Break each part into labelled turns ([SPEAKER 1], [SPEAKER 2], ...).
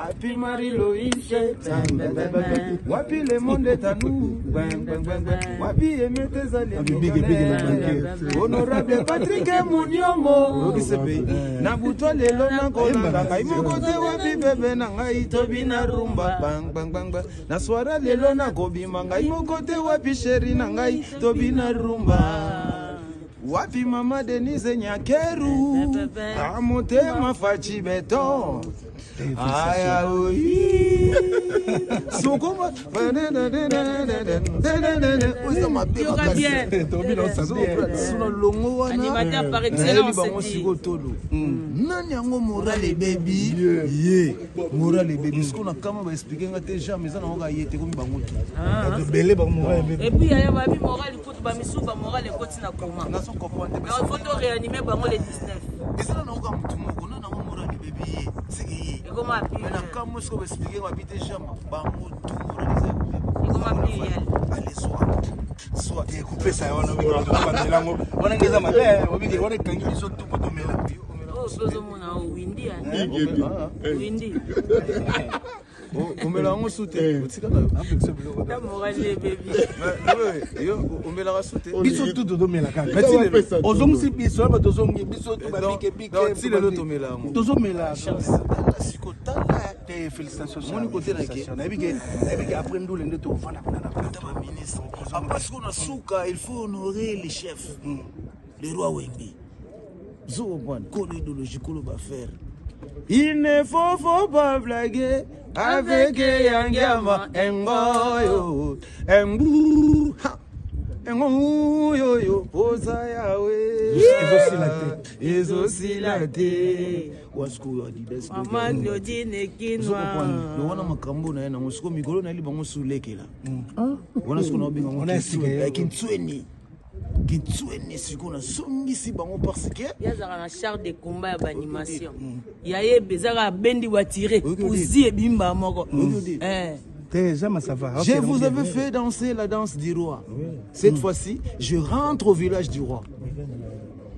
[SPEAKER 1] wapi Marie-Loïse, wapi le monde est à nous, wapi Emetezali, honorable Patrick Mouniomo, Nabuto lelo na kolanga, kaimokote wapi bebe na ngai tobina rumba, bang bang bang bang, na swara lelo na kobima, kaimokote wapi sheri na ngai tobina rumba. Wapi mama Denise Nyakeru, amote mafachi beton. Aya oui. Sokoma. Oza mapema kasi. Suna longo wana.
[SPEAKER 2] Animateur par excellence.
[SPEAKER 1] Nani yango morale baby? Ye. Morale baby. Ce qu'on a quand même expliqué ngate jamais ça na ngoka yete komi bango tout. Bele ba morale baby.
[SPEAKER 2] Et puis ya ba bi morale koto ba misu ba morale koti na koma.
[SPEAKER 1] Na son comprendre.
[SPEAKER 2] Na photo réanimer bango le 19.
[SPEAKER 1] Et ça na ngoka mutu moko na morale baby. C'est
[SPEAKER 2] comment appuyer?
[SPEAKER 1] Mais comme je vais expliquer, on va habiter jamais. Bango tout moraliser.
[SPEAKER 2] Comment appuyer?
[SPEAKER 1] Allez, soit. Et couper ça, on a vu. On a des amis. On a quand ils sont tout pour tomber là.
[SPEAKER 2] Oh, c'est mon Windy. Windy.
[SPEAKER 1] On met la en sauté.
[SPEAKER 2] La morale baby.
[SPEAKER 1] On met la sauté.
[SPEAKER 3] Ils sont tous de la carte. Aux hommes, si ils sont pas aux hommes, ils sont tous piqués piqués.
[SPEAKER 1] Si le lot tombe là.
[SPEAKER 3] Tous hommes là. Félicitations. Mon côté là qui. Après nous les deux vont la
[SPEAKER 1] ministre. Parce qu'on a souka, il faut honorer les chefs. Le roi Wembi. Zoban, connaît idéologie qu'on va faire. Il ne faut pas blaguer avec Yangama Ngoyo. Ngou. Ngou yo posa yawe. Ils aussi la tête. Wasku adidas.
[SPEAKER 2] Mama Claudine Kinwa.
[SPEAKER 1] Wana makambo na yana musiko mikolo na libango sulekela. Wana siko na binga
[SPEAKER 3] on a expliqué
[SPEAKER 1] kintsweni. Kintsweni siko na songisi bango parce que
[SPEAKER 2] yazaka na char de combat ya animation. Yaye bezaka bendi wa tirer. Uzi ebimba moko.
[SPEAKER 1] Je vous avais fait danser la danse du roi. Cette fois-ci, je rentre au village du roi.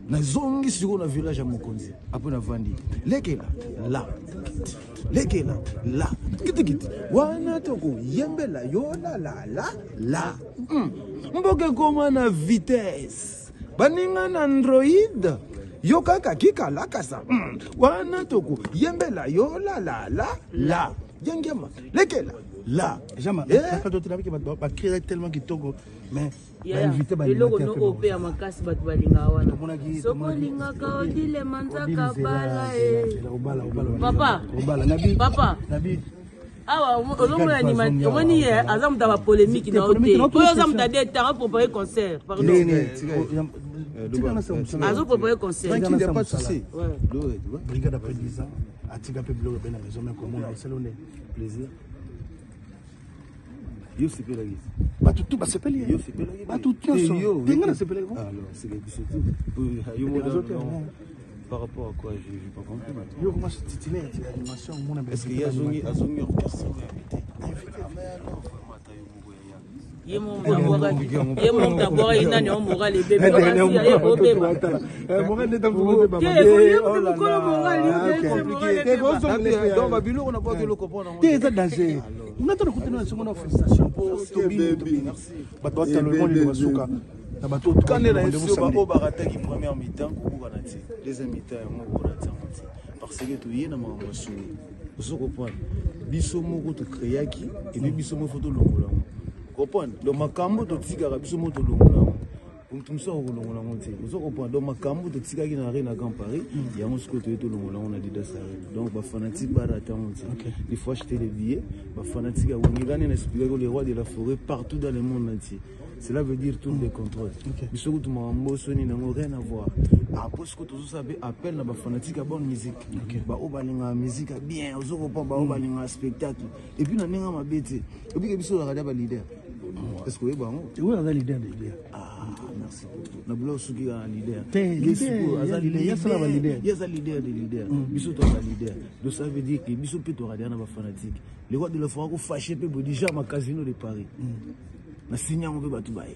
[SPEAKER 1] Nazongi sur le village à Mokonzi. Après na vandi. Lekela là. Lekela là. Kiti. Wana toko yembela yo la. Mboke koma na vitesse. Baninga na Android. Yo kaka kika la kasa. Wana toko yembela yo la. Yangema. Lekela là.
[SPEAKER 3] Jamais. Quand tu n'avais pas créé tellement qui togo mais
[SPEAKER 2] invité ba loko no opé à makasi batu balinga wana soko linga ka odile manzaka bala papa awa olomo animateur omoni ye azam da ba polémique na oté ko azam da des temps pour préparer concert pardon azo préparer concert
[SPEAKER 1] il n'y a pas de souci
[SPEAKER 3] brigade après 10 ans atika pe blog ben na maison mais comment on salon plaisir.
[SPEAKER 1] Yo c'est pas la guise.
[SPEAKER 3] Pas tout bah c'est pas lié.
[SPEAKER 1] Yo c'est pas la guise.
[SPEAKER 3] Pas tout yo. Tenga c'est pas lié.
[SPEAKER 1] Alors c'est tout. Yo par rapport à quoi j'ai pas compris maintenant.
[SPEAKER 3] Yo comment c'est titulaire l'animation mon
[SPEAKER 1] est-ce qu'il y a zongi orchestre
[SPEAKER 2] Yemon d'abord il n'a pas moral les bébés parce que tu y es dans mon sou. Vous comprenez? Biso moko to créaki et puis biso moko to longola. Comprendre? Donc makambo to tika biso moko to longola. Comme tout ça longola monte. Vous comprenez? Donc makambo to tika ki na Arena Grand Paris, il y a un sco to longola on a dit ça. Donc ba fanatique ba attendre. Il faut acheter les billets, ba fanatique on gagne un expliquer que les rois de la forêt partout dans le monde entier. Cela veut dire tout les contrôles. Biso ko to mambo soni na rien à voir. Après ce que tu savais, appelle la fanatique à bonne musique. Bah, on va la musique bien, on va la spectacle. Et puis, on a ma bête. Et puis, on a un leader. Est-ce que vous avez
[SPEAKER 3] un leader?
[SPEAKER 1] Ah, merci. On a un leader.
[SPEAKER 3] Il y a
[SPEAKER 1] un leader. Biso to un leader. Donc ça veut dire que biso peut regarder un fanatique. Les rois de la forêt fâché peut déjà ma casino de Paris. Na signa on peut battre bail.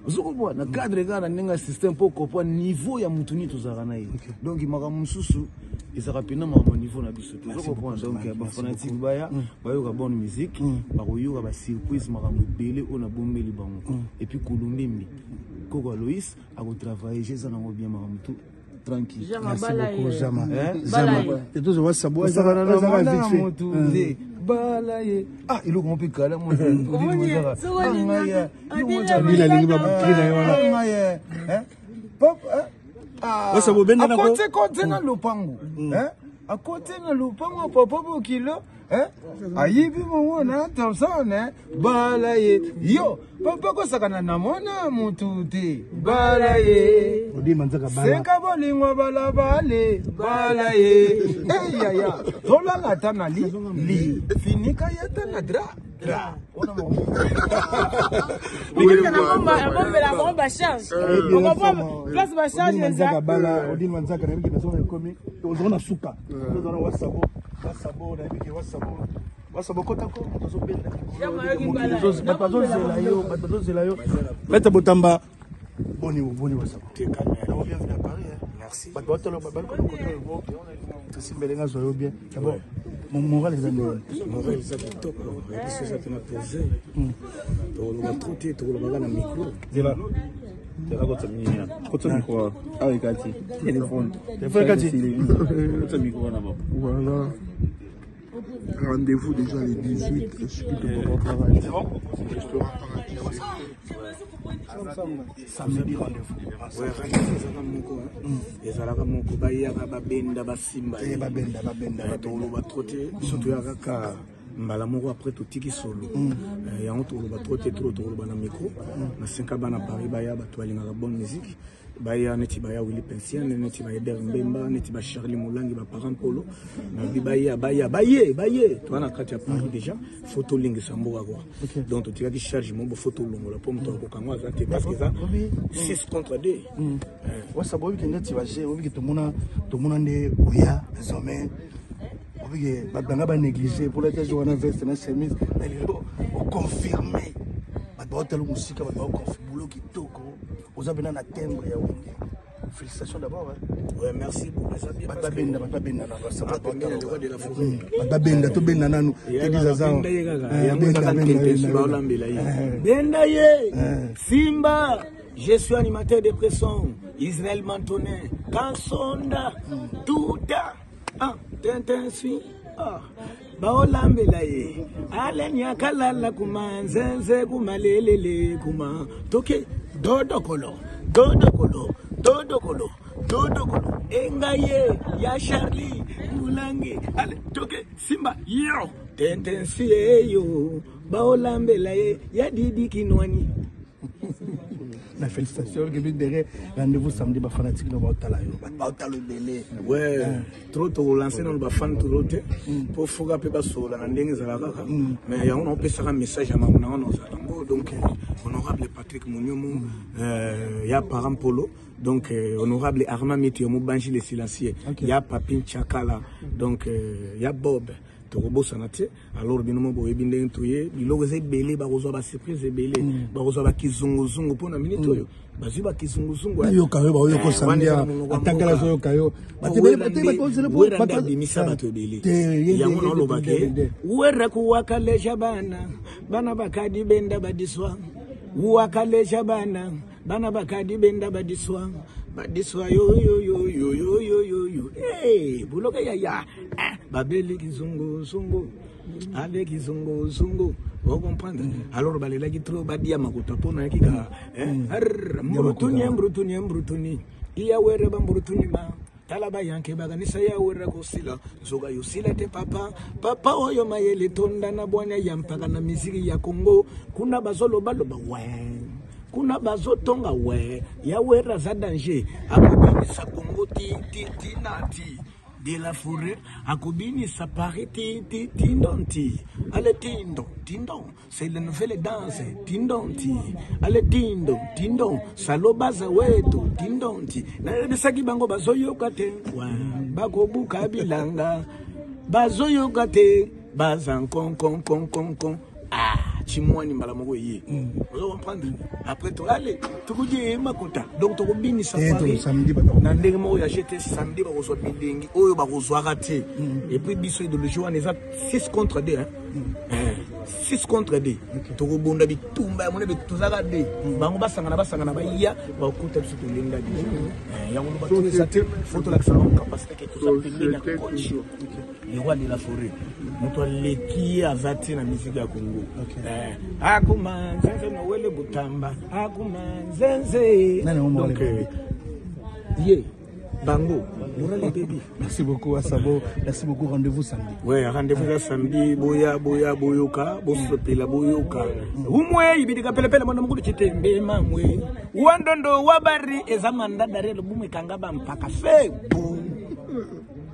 [SPEAKER 2] Zoko na cadre gana nenga système pour comprendre niveau ya mutuni tozaka na ye. Donc makambo mususu ezaka pena makambo niveau na biso. Zoko point donc ba fanatique baya bayoka bonne musique, bakoyoka ba surprise makambo belé ona bombeli bango. Et puis Kulumbimbi Koko Aloïs a travaillé chez nango bien makambo tout tranquille.
[SPEAKER 3] Merci beaucoup Zama.
[SPEAKER 2] Zama.
[SPEAKER 3] Et tous on va savoir
[SPEAKER 2] ça va
[SPEAKER 3] vite fait.
[SPEAKER 2] Balaye. Ah, il est compris kala mo. Pop, ah,
[SPEAKER 3] ça va bien na ko.
[SPEAKER 2] Côté na lopango. À côté na lopango papa kilo. Ayibi mo na Thompson balaye. Yo, papa ko sakana na mona mutu te. Balaye.
[SPEAKER 3] Odi manzaka bala.
[SPEAKER 2] Seka bolingo bala bale. Balaye. Eh ya ya. Tola la tana li. Finika ya tana dra. On a mon.
[SPEAKER 4] Oui, la bombe change. On va voir place va changer
[SPEAKER 3] manzaka bala. Odi manzaka na miki na komi. Ozona suka. Ozona wasabo. Wasabo na miki wasabo. Wasabo kotako tozobenda. Batazozela yo. Meta botamba. Boni wasabo. Tu es calme. Bienvenue à Paris. Merci. Batotalo babako ko simbelenga zo bien. D'abord mon moral est amour.
[SPEAKER 5] Moral est top. Parce que ça te m'a posé. On va trotter, on va dans le micro.
[SPEAKER 6] Dila. Dila kota mia. Kota micro. Ah oui Kati. Téléphone.
[SPEAKER 3] Téléphone Kati.
[SPEAKER 6] Kota micro na ba.
[SPEAKER 5] Voilà. Rendez-vous déjà les 18. Je suis plutôt pour travail. C'est bon?
[SPEAKER 3] Samedi rendez-vous.
[SPEAKER 5] Ouais, rendez-vous ezalaka moko bayaka babenda basimba
[SPEAKER 3] babenda
[SPEAKER 5] toloba trote surtout yakaka mbala moko après totiki solo yango toloba trote toloba na micro na 5 bana Paris baya bato balingaka bonne musique baya neti baya Willy Pensien neti baya Der Mbemba neti ba Charlie Molangi ba Parent Polo na baye toi na kati ya Paris déjà photo lingi samboka quoi donc tu as qui charge mon photo longo la pomme to ko kangwa za te parce que ça 6 contre 2
[SPEAKER 3] wasabo bi neti ba je obi tomona nde oya désormais obi babanga ba négliger pour la journée na veste na chemise on confirmer ba telo musika ba confirmer boulot kitoko aux abena na timbre ya wenge. Félicitations d'abord.
[SPEAKER 5] Ouais, merci pour les amis.
[SPEAKER 3] Batabenda na ça pas de la forêt. Batabenda to benda nanu.
[SPEAKER 5] Benda ye. Simba, je suis animateur de pression. Israël Mantonet, Kansonda, Touta. Ah, Tintin suit. Ah. Baolambela ye. Alenya kalala kuma nzenze kuma lelele kuma. Toke Dodokolo. Engaye ya Charlie Mulangi ale toke Simba yo tentensie yo baolambela ye ya Didi Kinwani.
[SPEAKER 3] La félicitation que derrière rendez-vous samedi ba fanatique no baotala yo baotalo belé.
[SPEAKER 5] Ouais, trop to lancer dans ba fan to rote pour foga pe ba sola na ndenge za kaka mais ya on peut faire un message à mamuna on donc honorable Patrick Mouniomo ya Parent Polo donc honorable Armand Mitio Mubanji le silencieux ya Papin Chakala donc ya Bob Torobo Sanate alors binomo boyebi ndenge toye biloko ze belé ba kozwa ba surprise belé ba kozwa ba kizunguzungu pona minute oyo bazi ba kizunguzungu
[SPEAKER 3] yo kayo ba yo ko samdia atakala zo kayo
[SPEAKER 5] bate bimisa bato belé yango no lobake wera kuwakaleja bana bakadi benda badiswa uwakaleja bana bakadi benda badiswa yo hey buloka ya babeli kizungu avec kizungu vous comprenez alors balela ki trop badia makuta pona kika mbrutuni iya were ba mbrutuni ma talaba yanke baganisa ya were kosila zoga yosila te papa oyo mayele tonda na bwana ya mpaka na miziki ya Kongo kuna bazolo baloba kuna bazotonga ya wera za danger akobini sa Kongo ti nati de la forêt akobini sa Paris ti tindonti ale tindon c'est la nouvelle danse tindonti ale tindon salobaza wetu tindonti na bisaki bango bazoyoka te bakobuka bilanga bazoyoka te bazan kon chimwani mbala moko yé. Vous comprendre? Après toi, allez, tu vous dis makota. Donc tu bini safari. Nandeng mo ya jeté samedi ba reçoit bilingi. Oyo ba reçoit raté. Et puis biso de le jour on est 6 contre 2 hein. 6 contre 2. Tu rebonda bitumba mon be tuzaka 2. Bango basangana ba iya ba okuta biso to lenga déjà. Ya ngo ba tous ça photo la capacité que tout ça peut coach. Le roi de la forêt. Moto leki azati na musique ya Congo. Akuma nzenze no wele butamba. Akuma nzenze. Donc Bango, baby.
[SPEAKER 3] Merci beaucoup Asabo. Merci beaucoup. Rendez-vous samedi.
[SPEAKER 5] Ouais, rendez-vous samedi. Boya boyoka, bosopela boyoka. Umwe ibidika pelepele mwana mukulu chitembe mamwe. Wandondo wabari ezamanda darelo bumwe kangaba mpaka febu.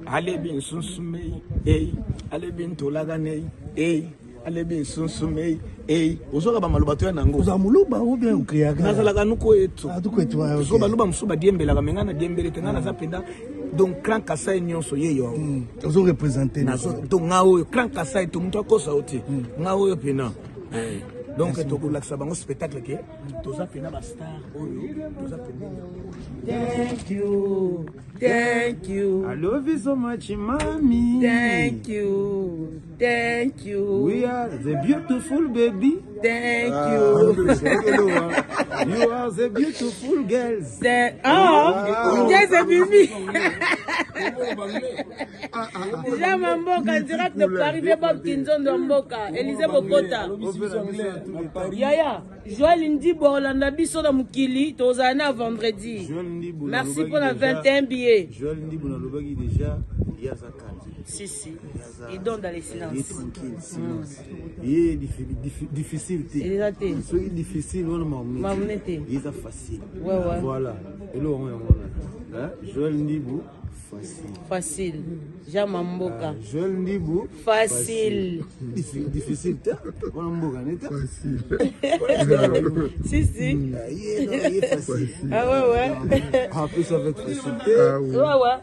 [SPEAKER 5] Ale bin sunsumei, ale bin tolagane, ale bin sunsumei, Ozoka ba maluba to nango.
[SPEAKER 3] Oza muluba ou bien ukriaka.
[SPEAKER 5] Nazala nuko eto.
[SPEAKER 3] Tuko eto.
[SPEAKER 5] So baluba musuba diembela ka mengana diembele tengana zapenda. Donc clan kasai nyonso yeyo.
[SPEAKER 3] Ozo représenter.
[SPEAKER 5] Nazo donc ngao clan kasai to muntu akosa oti. Ngao yo pena. Donc to kulakisa bango spectacle ke toza pena ba star oyo toza pena. Thank you. Thank you.
[SPEAKER 2] I love you so much, mommy.
[SPEAKER 4] Thank you. Thank you.
[SPEAKER 2] We are the beautiful baby.
[SPEAKER 4] Thank you.
[SPEAKER 2] You are the beautiful girls.
[SPEAKER 4] Yes, baby. Déjà Mamboka, direct de Paris, Bob Kinzon de Mboka, Élisée Bokota. Yaya, Joël Ndibo, Olanda Bisso de Mukili, Tozana vendredi. Merci pour la 21 billets.
[SPEAKER 2] Joël Ndibo, on a déjà, il y a Zakal.
[SPEAKER 4] Si. Il donne dans les silences.
[SPEAKER 2] Il est tranquille, silence. Il est difficile.
[SPEAKER 4] Il est
[SPEAKER 2] difficile, on m'a emmené. Il est facile.
[SPEAKER 4] Ouais.
[SPEAKER 2] Voilà. Et là, on est Joël Ndibo.
[SPEAKER 4] Facile. Jean Mamboka.
[SPEAKER 2] Joël Ndibo.
[SPEAKER 4] Facile.
[SPEAKER 2] Difficile. On a Mboka,
[SPEAKER 3] facile.
[SPEAKER 4] Si.
[SPEAKER 2] Il est facile.
[SPEAKER 4] Ah ouais.
[SPEAKER 2] En plus avec facilité.
[SPEAKER 3] Ouais.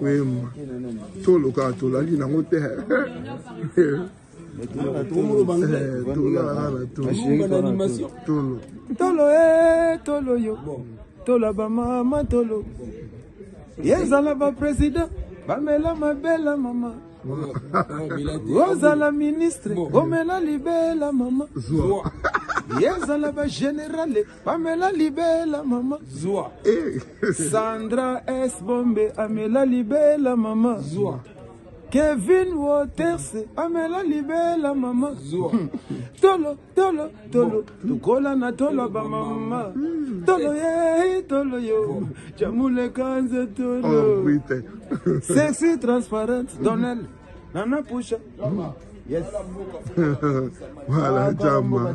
[SPEAKER 3] Oui, tout le cas, tout la ligne en haute.
[SPEAKER 2] Tolo yo. Tolo ba mama tolo. Yezala ba président. Bamela ma belle maman. Rosala ministre. Gomela libela maman. Yezala ba général. Bamela libela maman. Sandra S. Bombe. Amela libela maman. Kevin Waters, Amela libela mama. Tolo. Tukola na tolo ba mama. Tolo yo. Jamule kanze tolo. Sexy transparent, Donnell. Nana Pusha. Yes.
[SPEAKER 3] Voilà, Jama.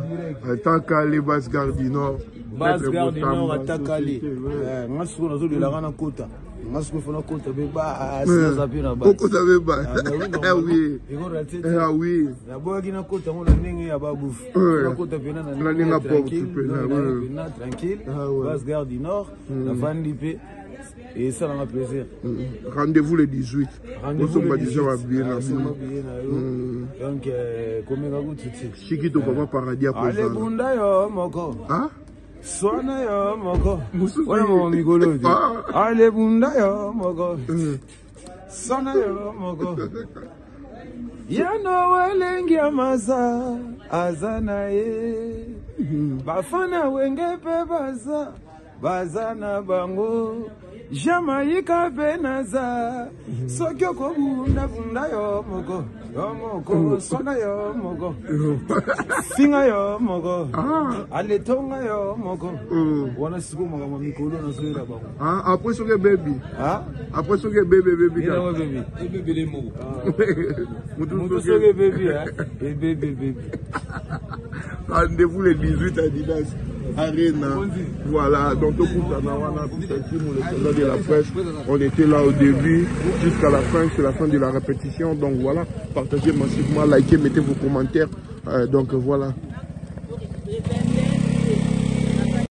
[SPEAKER 3] Atakali Basse Gare du Nord.
[SPEAKER 2] Basse Gare du Nord, Atakali. Moi, je suis dans la Rana Kota. Moi, je suis dans la Kota.
[SPEAKER 3] Kota Beba. Ah oui. Ah oui.
[SPEAKER 2] La boîte qui n'a Kota, on a une ababouf. La Kota Pena, tranquille. Basse Gare du Nord, la Vandipé. Et ça, on a plaisir.
[SPEAKER 3] Rendez-vous le 18.
[SPEAKER 2] Rendez-vous le 18.
[SPEAKER 3] Donc, Chikito Papa Paradis à
[SPEAKER 2] Allez, Bunda yo, moko.
[SPEAKER 3] Hein?
[SPEAKER 2] Swana yo, moko. Voilà mon migolo. Allez, Bunda yo, moko. Swana yo, moko. Yano welengi amasa, azana ye. Bafana wenge pe bazana bango. Jamaïca Benaza, Sokyo Bunda yo moko, Sona yo moko, Singa yo moko, Aletonga yo moko. Wana siku mama mikolo na soira ba.
[SPEAKER 3] Après ce que baby. Après ce que baby.
[SPEAKER 2] Baby les mots. Mutu ce que baby.
[SPEAKER 3] Rendez-vous le 18 à Didas Arena. Voilà, donc tout de la presse, on était là au début jusqu'à la fin, c'est la fin de la répétition. Donc voilà, partagez massivement, likez, mettez vos commentaires. Donc voilà.